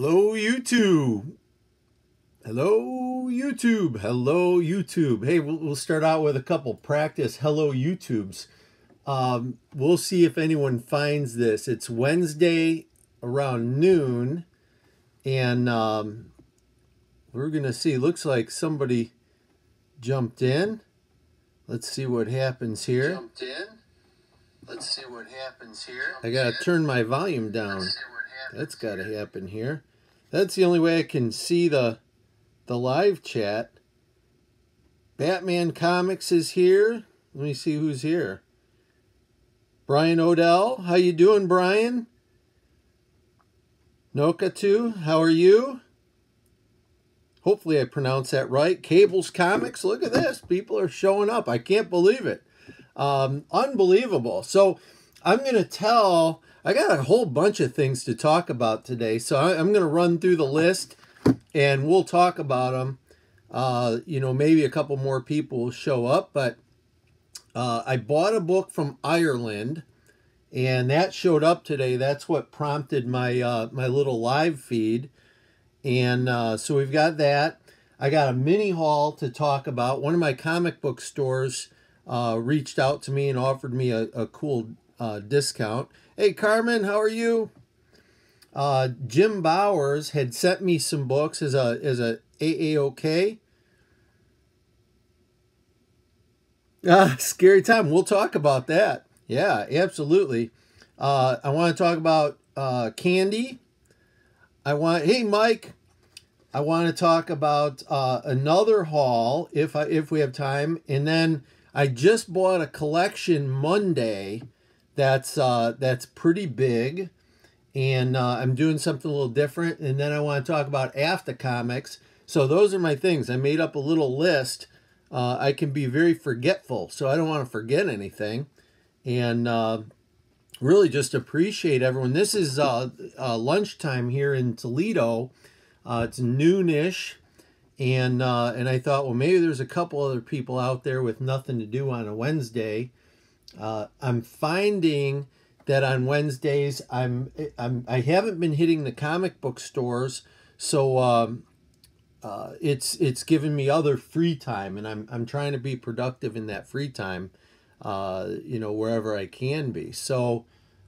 Hello, YouTube. Hello, YouTube. Hello, YouTube. Hey, we'll start out with a couple practice hello, YouTubes. We'll see if anyone finds this. It's Wednesday around noon, and we're going to see. Looks like somebody jumped in. Let's see what happens here. I got to turn my volume down. That's got to happen here. That's the only way I can see the live chat. Batman Comics is here. Let me see who's here. Brian Odell. How you doing, Brian? Nokatu, how are you? Hopefully I pronounced that right. Cables Comics. Look at this. People are showing up. I can't believe it. Unbelievable. So I'm going to tell... I got a whole bunch of things to talk about today, so I'm going to run through the list, and we'll talk about them. Maybe a couple more people will show up, but I bought a book from Ireland, and that showed up today. That's what prompted my my little live feed, and so we've got that. I got a mini haul to talk about. One of my comic book stores reached out to me and offered me a cool discount. Hey, Carmen, how are you? Jim Bowers had sent me some books as a AAOK. Scary time. We'll talk about that. Yeah, absolutely. I want to talk about candy. Hey, Mike. I want to talk about another haul if we have time. And then I just bought a collection Monday. That's pretty big, and I'm doing something a little different. And then I want to talk about After Comics. So those are my things. I made up a little list. I can be very forgetful, so I don't want to forget anything. And really just appreciate everyone. This is lunchtime here in Toledo. It's noonish, and I thought, well, maybe there's a couple other people out there with nothing to do on a Wednesday. I'm finding that on Wednesdays I haven't been hitting the comic book stores, so it's given me other free time, and I'm trying to be productive in that free time, wherever I can be. So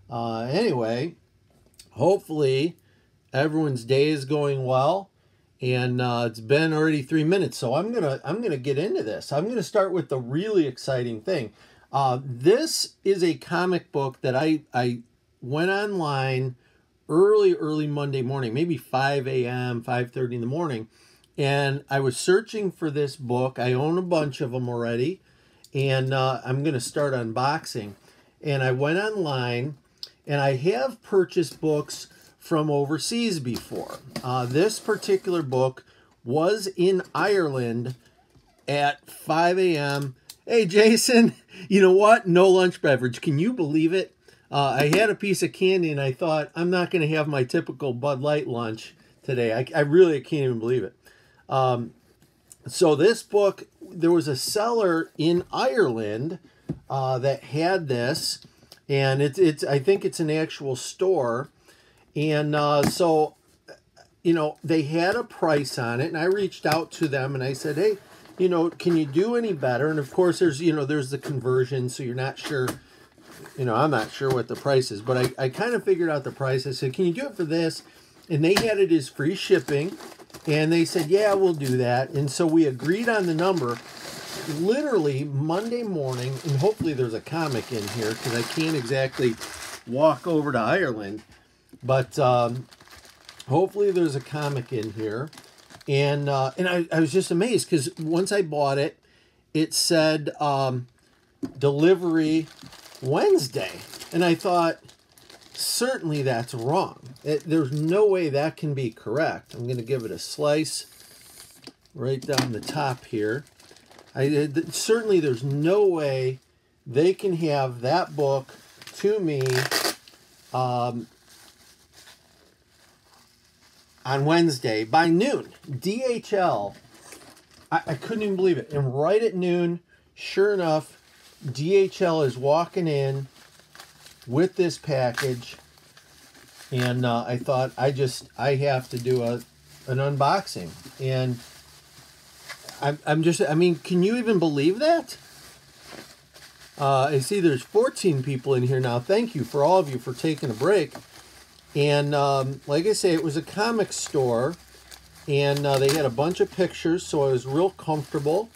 anyway, hopefully everyone's day is going well, and it's been already 3 minutes, so I'm gonna get into this. I'm gonna start with the really exciting thing. This is a comic book that I went online early Monday morning, maybe 5 a.m., 5:30 in the morning, and I was searching for this book. I own a bunch of them already, and I'm going to start unboxing. And I went online, and I have purchased books from overseas before. This particular book was in Ireland at 5 a.m., Hey, Jason, you know what? No lunch beverage. Can you believe it? I had a piece of candy, and I thought, I'm not going to have my typical Bud Light lunch today. I really can't even believe it. So this book, there was a seller in Ireland that had this, and I think it's an actual store. And so, they had a price on it, and I reached out to them, and I said, hey, can you do any better? And of course, there's the conversion, so you're not sure, I'm not sure what the price is, but I kind of figured out the price. I said, can you do it for this? And they had it as free shipping, and they said, yeah, we'll do that. And so we agreed on the number literally Monday morning, and hopefully there's a comic in here because I can't exactly walk over to Ireland, but hopefully there's a comic in here. And I was just amazed because once I bought it, it said delivery Wednesday. And I thought, certainly that's wrong. There's no way that can be correct. I'm going to give it a slice right down the top here. Certainly there's no way they can have that book to me on Wednesday by noon. DHL, I couldn't even believe it. And right at noon, sure enough, DHL is walking in with this package. And I thought I have to do an unboxing. And I mean, can you even believe that? I see there's 14 people in here now. Thank you for all of you for taking a break. And like I say, it was a comic store, and they had a bunch of pictures, so I was real comfortable.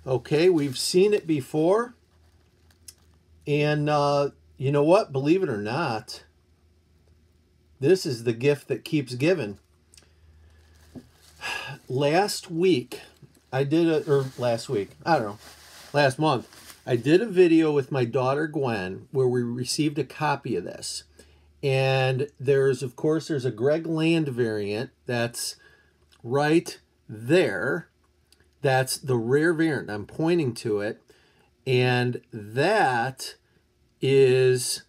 Okay, we've seen it before. And you know what? Believe it or not, this is the gift that keeps giving. Last week, I don't know, last month, I did a video with my daughter Gwen where we received a copy of this. And of course, there's a Greg Land variant that's right there. That's the rare variant. I'm pointing to it. And that is,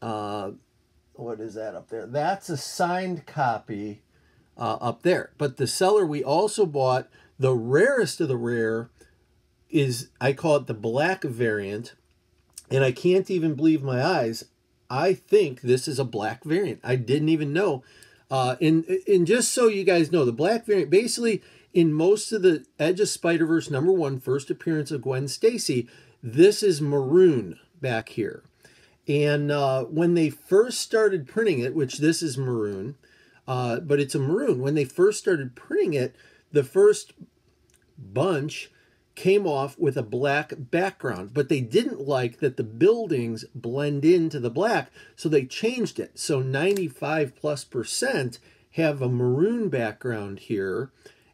what is that up there? That's a signed copy up there. But the seller, we also bought the rarest of the rare is, I call it the black variant. And I can't even believe my eyes. I think this is a black variant. I didn't even know. And just so you guys know, the black variant, basically in most of the Edge of Spider-Verse #1, first appearance of Gwen Stacy, this is maroon back here. And when they first started printing it, which this is maroon, but it's a maroon. When they first started printing it, the first bunch came off with a black background, but they didn't like that the buildings blend into the black, so they changed it. So 95+% have a maroon background here,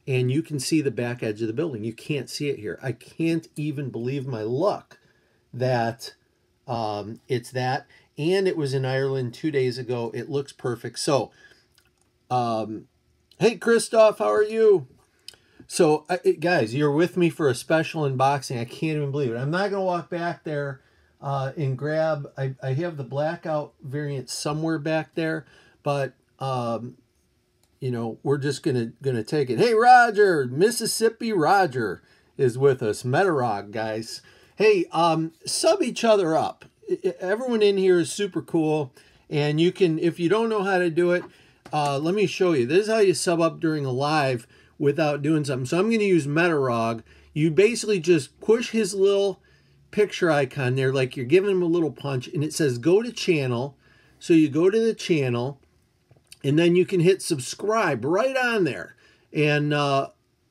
and you can see the back edge of the building. You can't see it here. I can't even believe my luck that it's that, and it was in Ireland 2 days ago. It looks perfect. So, hey, Christoph, how are you? So, guys, you're with me for a special unboxing. I can't even believe it. I'm not going to walk back there and grab... I have the blackout variant somewhere back there, but, you know, we're just gonna take it. Hey, Roger! Mississippi Roger is with us. Metarog, guys. Hey, sub each other up. Everyone in here is super cool, and you can, if you don't know how to do it, let me show you. This is how you sub up during a live without doing something. So I'm going to use Metarog. You basically just push his little picture icon there like you're giving him a little punch, and it says go to channel. So you go to the channel, and then you can hit subscribe right on there. And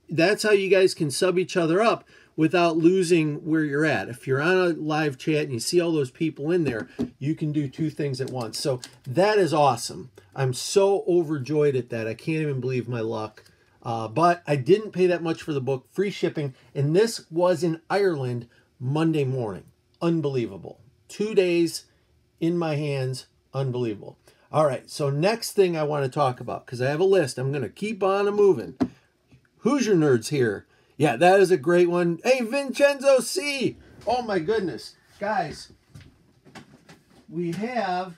that's how you guys can sub each other up without losing where you're at. If you're on a live chat and you see all those people in there, you can do two things at once. So that is awesome. I'm so overjoyed at that. I can't even believe my luck. But I didn't pay that much for the book, free shipping, and this was in Ireland Monday morning. Unbelievable. 2 days in my hands. Unbelievable. All right, so next thing I want to talk about, because I have a list. I'm going to keep on moving. Hoosier Nerds here. Yeah, that is a great one. Hey, Vincenzo C. Oh, my goodness. Guys, we have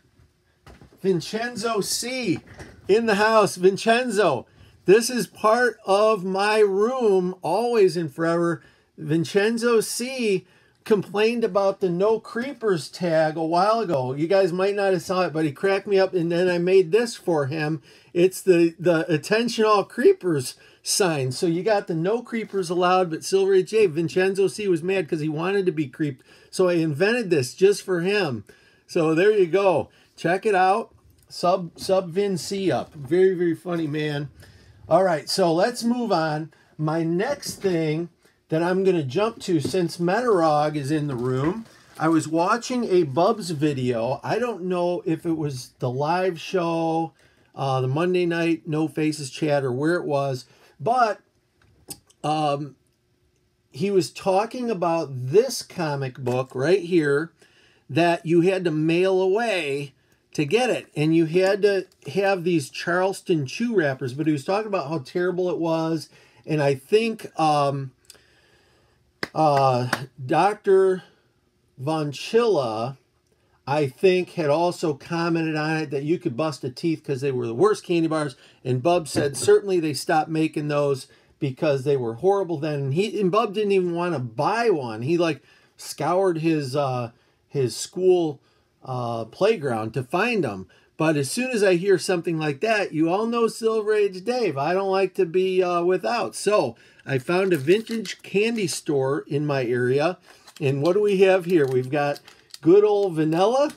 Vincenzo C. in the house. Vincenzo, this is part of my room, always and forever. Vincenzo C. complained about the no creepers tag a while ago. You guys might not have saw it, but he cracked me up, and then I made this for him. It's the attention all creepers sign. So you got the no creepers allowed, but Silver H.A. Vincenzo C. was mad because he wanted to be creeped. So I invented this just for him. So there you go. Check it out. Sub Vin C up. Very, very funny, man. All right, so let's move on. My next thing that I'm going to jump to, since Metarog is in the room, I was watching a Bubs video. I don't know if it was the live show, the Monday night No Faces chat, or where it was, but he was talking about this comic book right here that you had to mail away to get it, and you had to have these Charleston chew wrappers, but he was talking about how terrible it was, and I think Dr. Von Chilla, I think, had also commented on it that you could bust a teeth because they were the worst candy bars, and Bub said certainly they stopped making those because they were horrible then, and Bub didn't even want to buy one. He like scoured his school playground to find them, But as soon as I hear something like that, you all know Silver Age Dave. I don't like to be without. So I found a vintage candy store in my area. And what do we have here? We've got good old vanilla.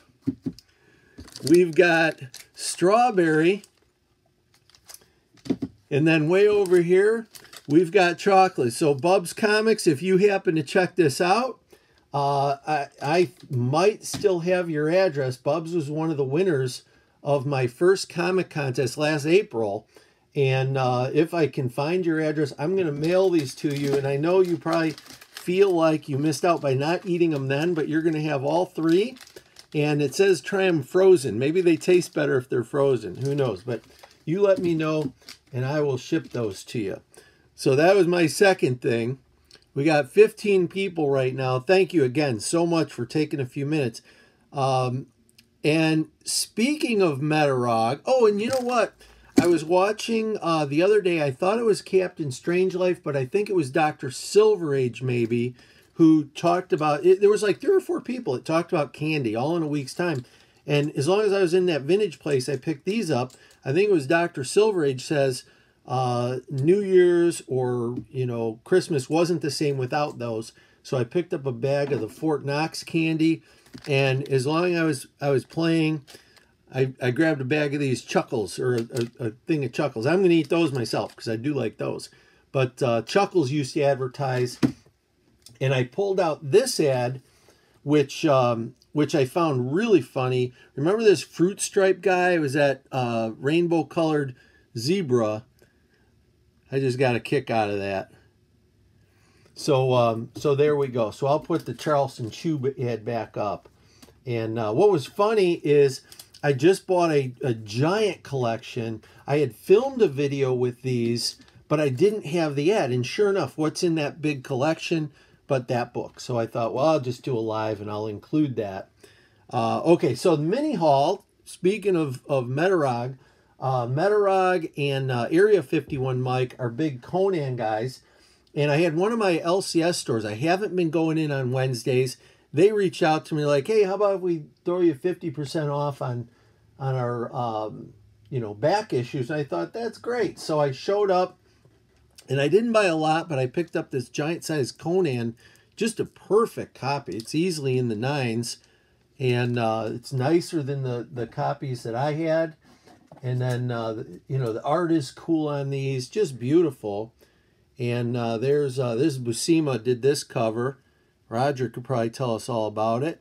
We've got strawberry. And then way over here, we've got chocolate. So Bub's Comics, if you happen to check this out, I might still have your address. Bub's was one of the winners of my first comic contest last April. And if I can find your address, I'm going to mail these to you. And I know you probably feel like you missed out by not eating them then, but you're going to have all three. And it says try them frozen. Maybe they taste better if they're frozen. Who knows? But you let me know, and I will ship those to you. So that was my second thing. We got 15 people right now. Thank you again so much for taking a few minutes. And speaking of Metarog, oh, and you know what? I was watching the other day, I thought it was Captain Strangelove, but I think it was Dr. Silver Age maybe, who talked about, there was like 3 or 4 people that talked about candy all in a week's time. And as long as I was in that vintage place, I picked these up. I think it was Dr. Silver Age says New Year's or, Christmas wasn't the same without those. So I picked up a bag of the Fort Knox candy. And as long as I was playing, I grabbed a bag of these Chuckles, or a thing of Chuckles. I'm going to eat those myself because I do like those. But Chuckles used to advertise, and I pulled out this ad, which I found really funny. Remember this fruit stripe guy? It was that rainbow-colored zebra. I just got a kick out of that. So there we go. So I'll put the Charleston Chew ad back up. And what was funny is I just bought a giant collection. I had filmed a video with these, but I didn't have the ad. And sure enough, what's in that big collection but that book? So I thought, well, I'll just do a live and I'll include that. Okay, so the mini haul, speaking of Metarog, Metarog and Area 51 Mike are big Conan guys. And I had one of my LCS stores. I haven't been going in on Wednesdays. They reached out to me like, hey, how about if we throw you 50% off on our, back issues? And I thought, that's great. So I showed up, and I didn't buy a lot, but I picked up this giant-sized Conan, just a perfect copy. It's easily in the 9s, and it's nicer than the copies that I had. And then, the art is cool on these, just beautiful. And there's this Buscema did this cover. Roger could probably tell us all about it.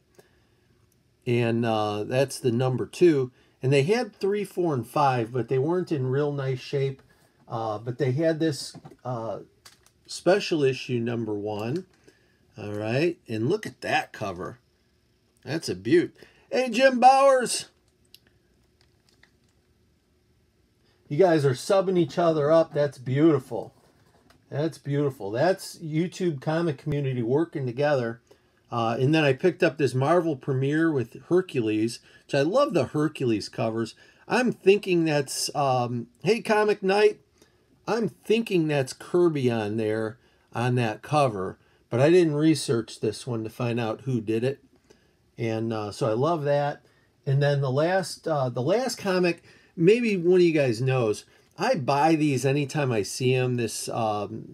And that's the number 2. And they had 3, 4, and 5, but they weren't in real nice shape. But they had this special issue number 1. All right. And look at that cover. That's a beaut. Hey, Jim Bowers. You guys are subbing each other up. That's beautiful. That's beautiful. That's YouTube comic community working together. And then I picked up this Marvel Premiere with Hercules, which I love the Hercules covers. I'm thinking that's, hey, Comic Night, I'm thinking that's Kirby on there on that cover. But I didn't research this one to find out who did it. And so I love that. And then the last comic, maybe one of you guys knows, I buy these anytime I see them, this Frogman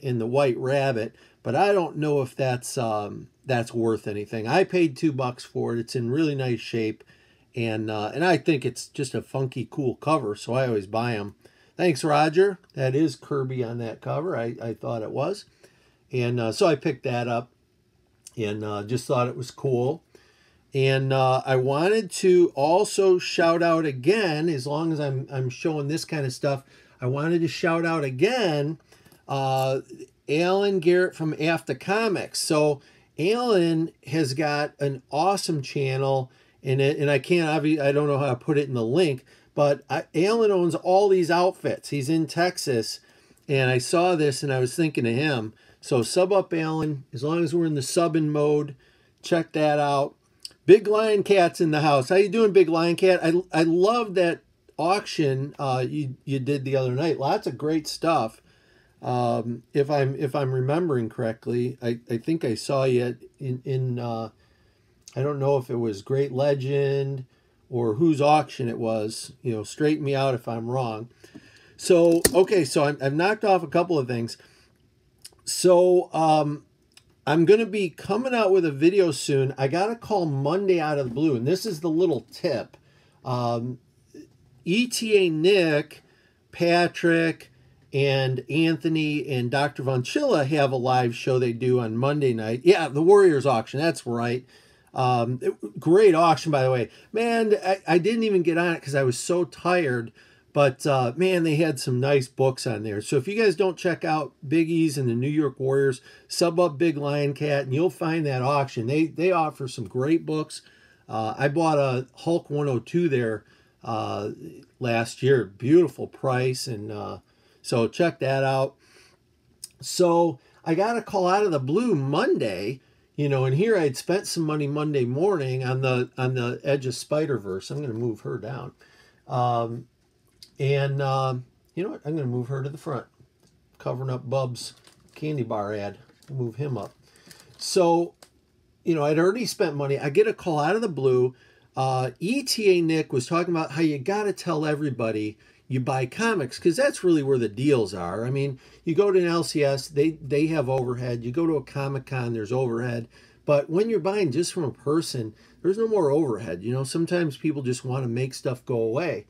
and the White Rabbit, but I don't know if that's worth anything. I paid $2 for it. It's in really nice shape, and I think it's just a funky, cool cover, so I always buy them. Thanks, Roger. That is Kirby on that cover. I thought it was. And so I picked that up and just thought it was cool. And I wanted to also shout out again, as long as I'm showing this kind of stuff, I wanted to shout out again Alan Garrett from After Comics. So Alan has got an awesome channel, and I can't, obviously, I don't know how to put it in the link, but Alan owns all these outfits. He's in Texas, and I saw this, and I was thinking of him. So sub up Alan, as long as we're in the subbing mode, check that out. Big Lion Cat's in the house. How you doing, Big Lion Cat? I love that auction you did the other night. Lots of great stuff. If I'm remembering correctly, I think I saw you in I don't know if it was Great Legend or whose auction it was. You know, straighten me out if I'm wrong. So, okay, so I've knocked off a couple of things. So, I'm going to be coming out with a video soon. I got a call Monday out of the blue, and this is the little tip. ETA Nick, Patrick, and Anthony and Dr. Von Chilla have a live show they do on Monday night. Yeah, the Warriors auction, that's right. Great auction, by the way. Man, I didn't even get on it because I was so tired. But, man, they had some nice books on there. So if you guys don't check out Big E's and the New York Warriors, sub up Big Lion Cat, and you'll find that auction. They offer some great books. I bought a Hulk 102 there last year. Beautiful price. And so check that out. So I got a call out of the blue Monday. You know, and here I had spent some money Monday morning on the Edge of Spider-Verse. I'm going to move her down. And you know what? I'm going to move her to the front, covering up Bub's candy bar ad. Move him up. So, you know, I'd already spent money. I get a call out of the blue. ETA Nick was talking about how you got to tell everybody you buy comics, because that's really where the deals are. I mean, you go to an LCS, they have overhead. You go to a Comic-Con, there's overhead. But when you're buying just from a person, there's no more overhead. You know, sometimes people just want to make stuff go away.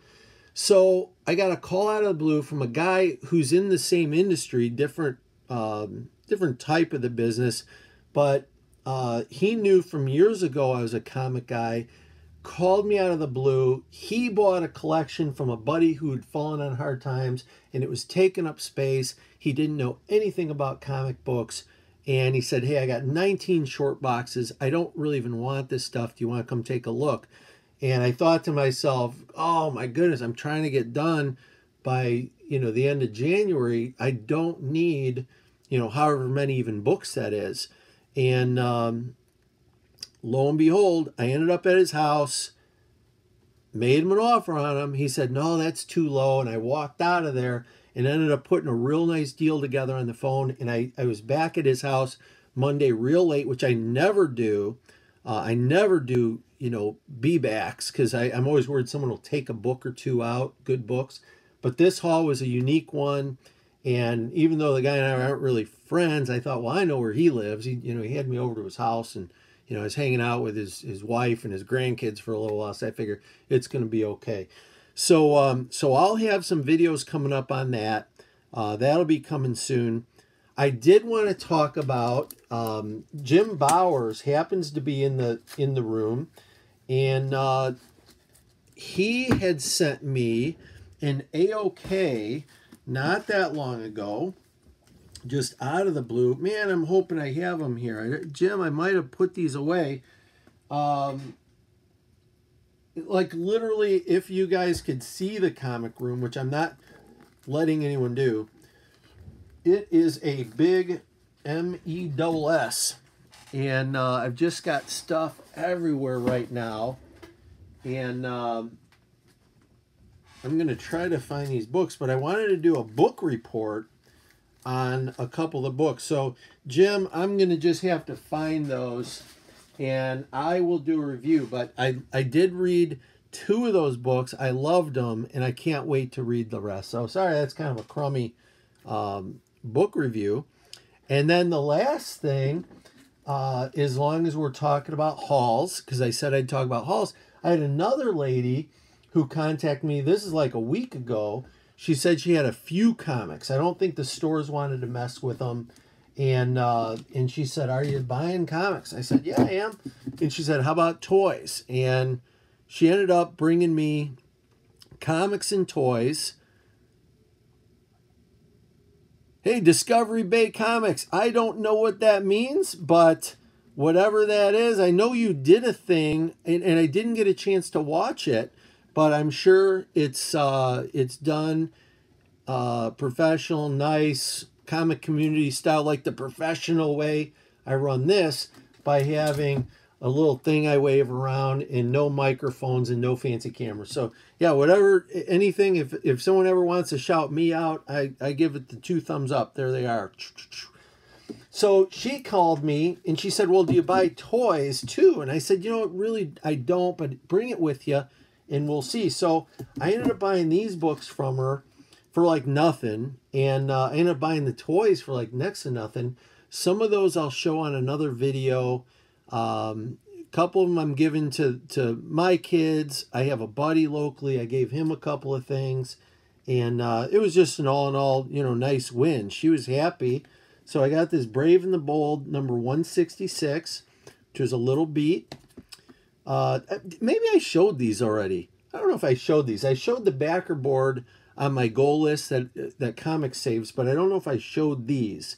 So I got a call out of the blue from a guy who's in the same industry, different type of the business, but he knew from years ago I was a comic guy, called me out of the blue. He bought a collection from a buddy who had fallen on hard times, and it was taking up space. He didn't know anything about comic books, and he said, hey, I got 19 short boxes. I don't really even want this stuff. Do you want to come take a look? And I thought to myself, oh my goodness, I'm trying to get done by, you know, the end of January. I don't need, you know, however many even books that is. And lo and behold, I ended up at his house, made him an offer on him. He said, no, that's too low. And I walked out of there and ended up putting a real nice deal together on the phone. And I was back at his house Monday real late, which I never do. I never do, you know, be-backs, because I'm always worried someone will take a book or two out, good books. But this haul was a unique one. And even though the guy and I aren't really friends, I thought, well, I know where he lives. He had me over to his house, and, you know, I was hanging out with his wife and his grandkids for a little while. So I figured it's going to be okay. So, so I'll have some videos coming up on that. That'll be coming soon. I did want to talk about Jim Bowers happens to be in the room, and he had sent me an AOK not that long ago, just out of the blue. Man, I'm hoping I have them here. Jim, I might have put these away. Like literally, if you guys could see the comic room, which I'm not letting anyone do, it is a big MESS, and I've just got stuff everywhere right now, and I'm going to try to find these books, but I wanted to do a book report on a couple of books. So, Jim, I'm going to just have to find those, and I will do a review, but I did read 2 of those books. I loved them, and I can't wait to read the rest. So, sorry, that's kind of a crummy book review. And then the last thing, as long as we're talking about hauls, because I said I'd talk about hauls, I had another lady who contacted me, this is like a week ago. She said she had a few comics. I don't think the stores wanted to mess with them. And she said, are you buying comics? I said, yeah, I am. And she said, how about toys? And she ended up bringing me comics and toys. Hey, Discovery Bay Comics. I don't know what that means, but whatever that is, I know you did a thing, and I didn't get a chance to watch it, but I'm sure it's done professional, nice, comic community style, like the professional way I run this, by having a little thing I wave around and no microphones and no fancy cameras. So yeah, whatever, anything, if someone ever wants to shout me out, I give it the 2 thumbs up. There they are. So she called me and she said, well, do you buy toys too? And I said, you know what, really, I don't, but bring it with you. and we'll see. So I ended up buying these books from her for like nothing, and I ended up buying the toys for like next to nothing. Some of those I'll show on another video. A couple of them I'm giving to my kids. I have a buddy locally. I gave him a couple of things, and it was just an all in all, you know, nice win. She was happy. So I got this Brave and the Bold number 166, which was a little beat. Maybe I showed these already. I don't know if I showed these. I showed the backer board on my goal list that comic saves, but I don't know if I showed these.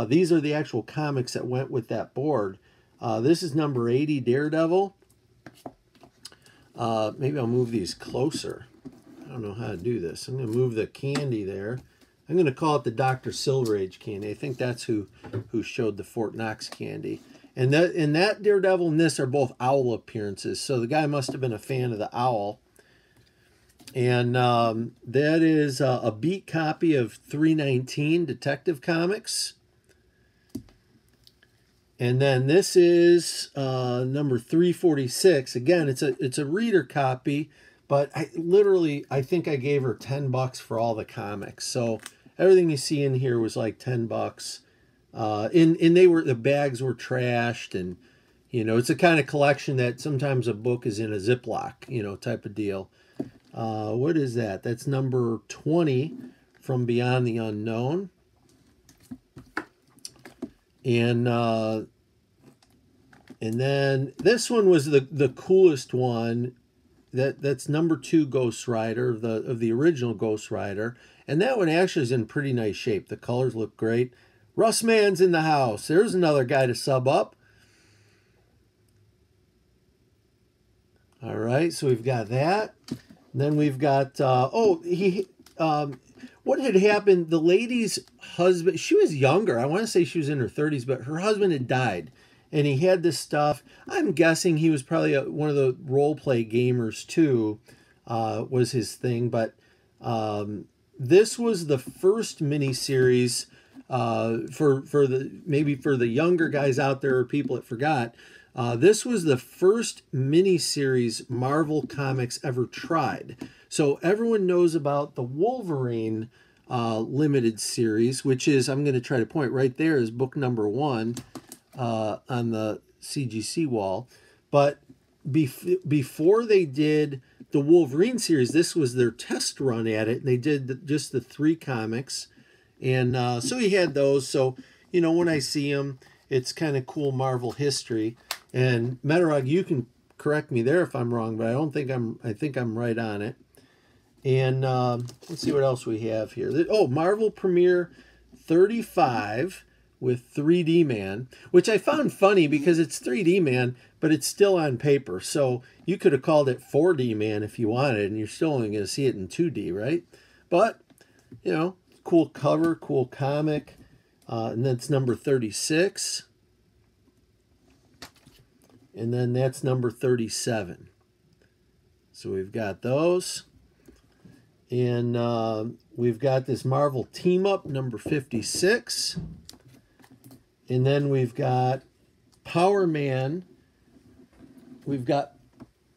These are the actual comics that went with that board. This is number 80, Daredevil. Maybe I'll move these closer. I don't know how to do this. I'm going to move the candy there. I'm going to call it the Dr. Silver Age candy. I think that's who showed the Fort Knox candy. And that Daredevil and this are both owl appearances. So the guy must have been a fan of the owl. And that is a beat copy of 319 Detective Comics. And then this is number 346. Again, it's a reader copy, but I think I gave her $10 for all the comics. So everything you see in here was like $10. And the bags were trashed, and you know, it's a kind of collection that sometimes a book is in a Ziploc, you know, type of deal. What is that? That's number 20 from Beyond the Unknown. And then this one was the coolest one. That's number 2 Ghost Rider of the original Ghost Rider, and that one actually is in pretty nice shape. The colors look great. Russ Mann's in the house. There's another guy to sub up. All right, so we've got that. And then we've got what had happened? The lady's husband. She was younger. I want to say she was in her 30s, but her husband had died. And he had this stuff. I'm guessing he was probably one of the role play gamers too, was his thing. But this was the first miniseries for the younger guys out there or people that forgot. This was the first miniseries Marvel Comics ever tried. So everyone knows about the Wolverine limited series, which is, I'm going to try to point right there, is book number 1. On the CGC wall. But before they did the Wolverine series, this was their test run at it, and they did just the 3 comics. And so he had those. So, you know, when I see them, it's kind of cool Marvel history. And Metarog, you can correct me there if I'm wrong, but I think I'm right on it. And let's see what else we have here. Oh, Marvel Premiere 35 with 3D Man, which I found funny because it's 3D Man, but it's still on paper. So you could have called it 4D Man if you wanted, and you're still only going to see it in 2D, right? But, you know, cool cover, cool comic. And that's number 36. And then that's number 37. So we've got those. And we've got this Marvel Team Up, number 56. And then we've got Power Man. We've got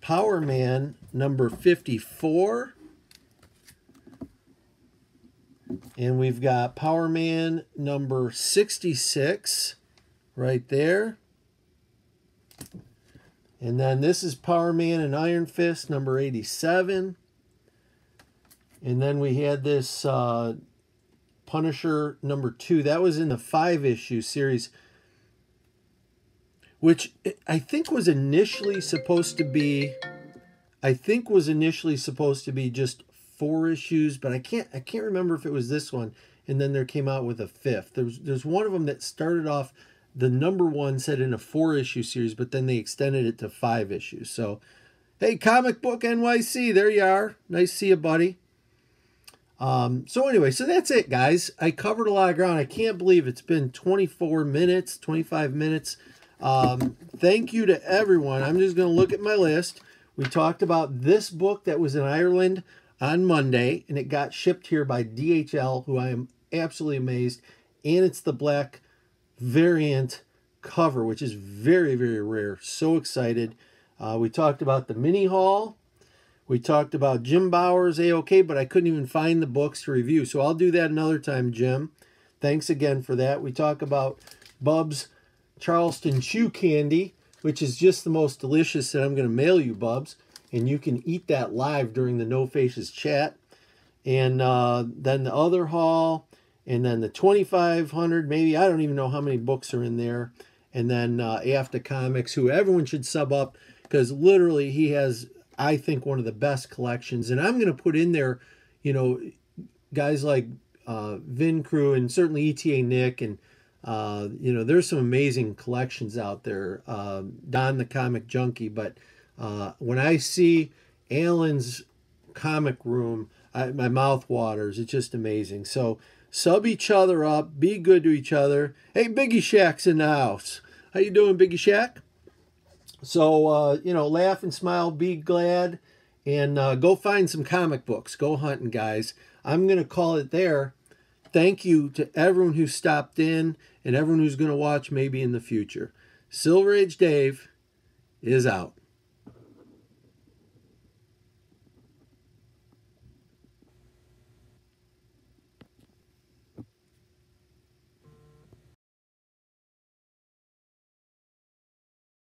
Power Man number 54. And we've got Power Man number 66 right there. And then this is Power Man and Iron Fist number 87. And then we had this Punisher number 2. That was in the 5-issue series, which I think was initially supposed to be just 4 issues, but I can't remember if it was this one. And then there came out with a 5th. There's one of them that started off, the number 1 said in a 4-issue series, but then they extended it to 5 issues. So, hey, Comic Book NYC, there you are. Nice to see you, buddy. So anyway, so that's it, guys. I covered a lot of ground. I can't believe it's been 24 minutes, 25 minutes. Thank you to everyone. I'm just going to look at my list. We talked about this book that was in Ireland on Monday, and it got shipped here by DHL, who I am absolutely amazed. And it's the black variant cover, which is very, very rare. So excited. We talked about the mini haul. We talked about Jim Bauer's A-OK, but I couldn't even find the books to review. So I'll do that another time, Jim. Thanks again for that. We talk about Bub's Charleston Chew Candy, which is just the most delicious that I'm going to mail you, Bubs. And you can eat that live during the No Faces chat. And then the other haul, and then the 2,500, maybe, I don't even know how many books are in there. And then After Comics, who everyone should sub up, because literally he has, I think, one of the best collections. And I'm going to put in there, you know, guys like Vin Crew and certainly ETA Nick, and you know, there's some amazing collections out there. Don the Comic Junkie, but when I see Alan's comic room, my mouth waters. It's just amazing. So sub each other up, be good to each other. Hey, Biggie Shack's in the house. How you doing, Biggie Shack? So you know, laugh and smile, be glad, and go find some comic books. Go hunting, guys. I'm gonna call it there. Thank you to everyone who stopped in and everyone who's going to watch maybe in the future. Silver Age Dave is out.